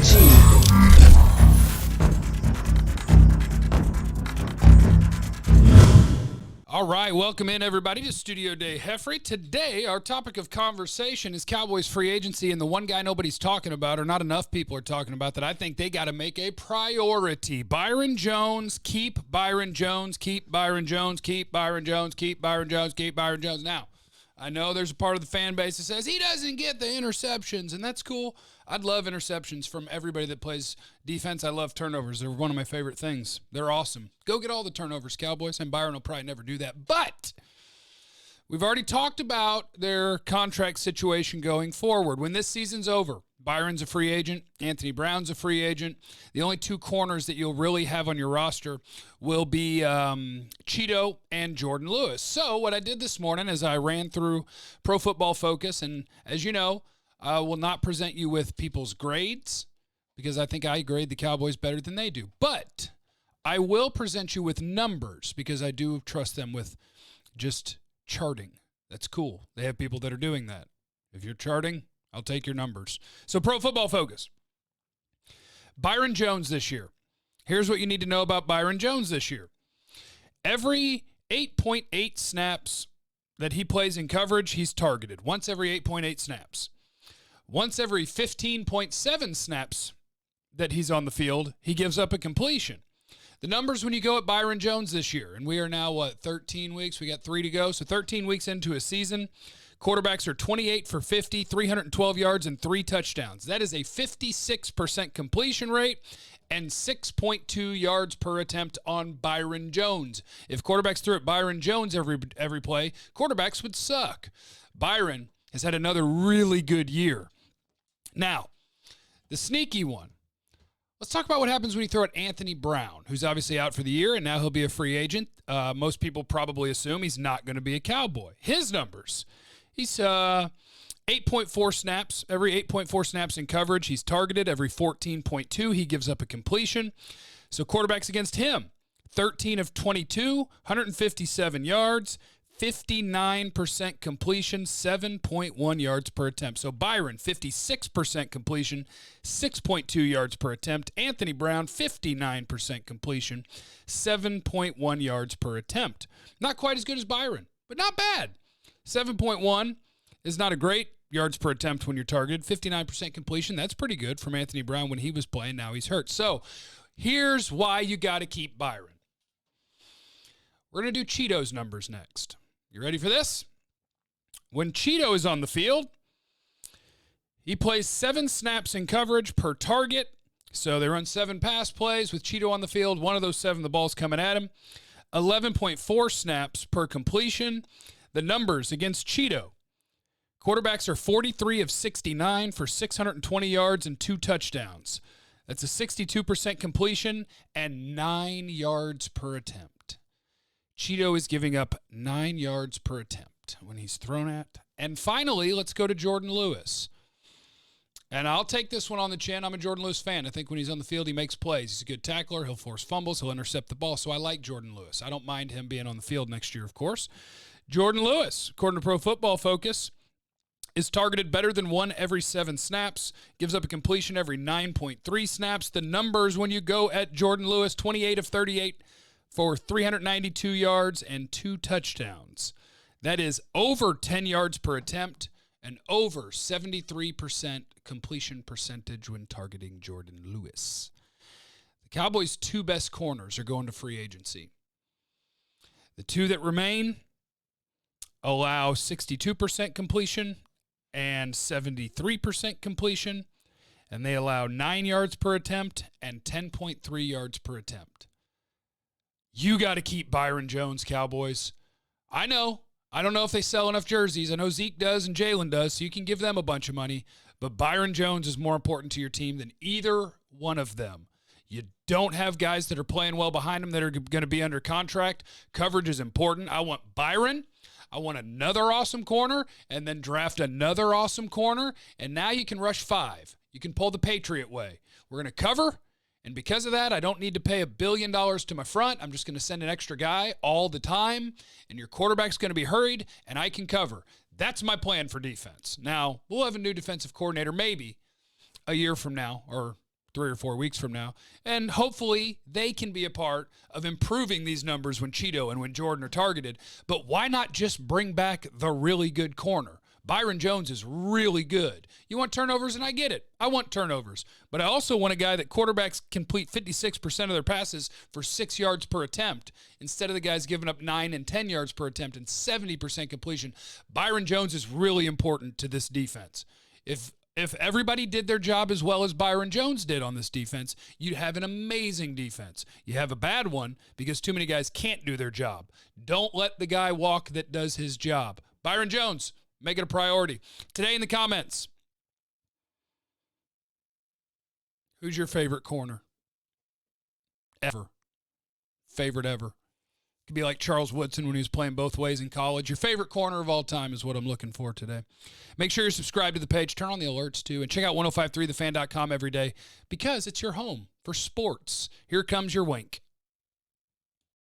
catchy. All right, welcome in, everybody, to Studio Day Heffrey. Today, our topic of conversation is Cowboys free agency, and the one guy nobody's talking about, or not enough people are talking about, that I think they got to make a priority. Byron Jones. Keep Byron Jones. Keep Byron Jones. Keep Byron Jones. Keep Byron Jones. Keep Byron Jones. Now, I know there's a part of the fan base that says he doesn't get the interceptions, and that's cool. I'd love interceptions from everybody that plays defense. I love turnovers. They're one of my favorite things. They're awesome. Go get all the turnovers, Cowboys, and Byron will probably never do that. But we've already talked about their contract situation going forward. When this season's over, Byron's a free agent. Anthony Brown's a free agent. The only two corners that you'll really have on your roster will be Cheeto and Jordan Lewis. So what I did this morning is I ran through Pro Football Focus, and as you know, I will not present you with people's grades because I think I grade the Cowboys better than they do. But I will present you with numbers because I do trust them with just charting. That's cool. They have people that are doing that. If you're charting, I'll take your numbers. So Pro Football Focus. Byron Jones this year. Here's what you need to know about Byron Jones this year. Every 8.8 snaps that he plays in coverage, he's targeted. Once every 8.8 snaps. Once every 15.7 snaps that he's on the field, he gives up a completion. The numbers when you go at Byron Jones this year, and we are now, 13 weeks? We got 3 to go. So 13 weeks into a season, quarterbacks are 28 for 50, 312 yards, and 3 touchdowns. That is a 56% completion rate and 6.2 yards per attempt on Byron Jones. If quarterbacks threw at Byron Jones every play, quarterbacks would suck. Byron has had another really good year. Now, the sneaky one. Let's talk about what happens when you throw at Anthony Brown, who's obviously out for the year, and now he'll be a free agent. Most people probably assume he's not going to be a Cowboy. His numbers. He's 8.4 snaps. Every 8.4 snaps in coverage, he's targeted. Every 14.2, he gives up a completion. So quarterbacks against him, 13 of 22, 157 yards, 59% completion, 7.1 yards per attempt. So Byron, 56% completion, 6.2 yards per attempt. Anthony Brown, 59% completion, 7.1 yards per attempt. Not quite as good as Byron, but not bad. 7.1 is not a great yards per attempt when you're targeted. 59% completion, that's pretty good from Anthony Brown when he was playing. Now he's hurt. So here's why you got to keep Byron. We're going to do Cheeto's numbers next. You ready for this? When Cheeto is on the field, he plays 7 snaps in coverage per target. So they run 7 pass plays with Cheeto on the field. One of those 7, the ball's coming at him. 11.4 snaps per completion. The numbers against Cheeto. Quarterbacks are 43 of 69 for 620 yards and 2 touchdowns. That's a 62% completion and 9 yards per attempt. Cheeto is giving up 9 yards per attempt when he's thrown at. And finally, let's go to Jordan Lewis. And I'll take this one on the chin. I'm a Jordan Lewis fan. I think when he's on the field, he makes plays. He's a good tackler. He'll force fumbles. He'll intercept the ball. So I like Jordan Lewis. I don't mind him being on the field next year, of course. Jordan Lewis, according to Pro Football Focus, is targeted better than 1 every 7 snaps, gives up a completion every 9.3 snaps. The numbers when you go at Jordan Lewis, 28 of 38 for 392 yards and 2 touchdowns. That is over 10 yards per attempt and over 73% completion percentage when targeting Jordan Lewis. The Cowboys' 2 best corners are going to free agency. The 2 that remain allow 62% completion and 73% completion, and they allow 9 yards per attempt and 10.3 yards per attempt. You got to keep Byron Jones, Cowboys. I know. I don't know if they sell enough jerseys. I know Zeke does and Jalen does, so you can give them a bunch of money. But Byron Jones is more important to your team than either one of them. You don't have guys that are playing well behind them that are going to be under contract. Coverage is important. I want Byron. I want another awesome corner, and then draft another awesome corner, and now you can rush 5. You can pull the Patriot way. We're going to cover, and because of that, I don't need to pay $1 billion to my front. I'm just going to send an extra guy all the time, and your quarterback's going to be hurried, and I can cover. That's my plan for defense. Now, we'll have a new defensive coordinator maybe a year from now or 3 or 4 weeks from now. And hopefully they can be a part of improving these numbers when Cheeto and when Jordan are targeted. But why not just bring back the really good corner? Byron Jones is really good. You want turnovers, and I get it. I want turnovers. But I also want a guy that quarterbacks complete 56% of their passes for 6 yards per attempt instead of the guys giving up 9 and 10 yards per attempt and 70% completion. Byron Jones is really important to this defense. If everybody did their job as well as Byron Jones did on this defense, you'd have an amazing defense. You have a bad one because too many guys can't do their job. Don't let the guy walk that does his job. Byron Jones, make it a priority. Today in the comments, who's your favorite corner? Ever. Favorite ever. Could be like Charles Woodson when he was playing both ways in college. Your favorite corner of all time is what I'm looking for today. Make sure you're subscribed to the page. Turn on the alerts, too. And check out 1053thefan.com every day because it's your home for sports. Here comes your wink.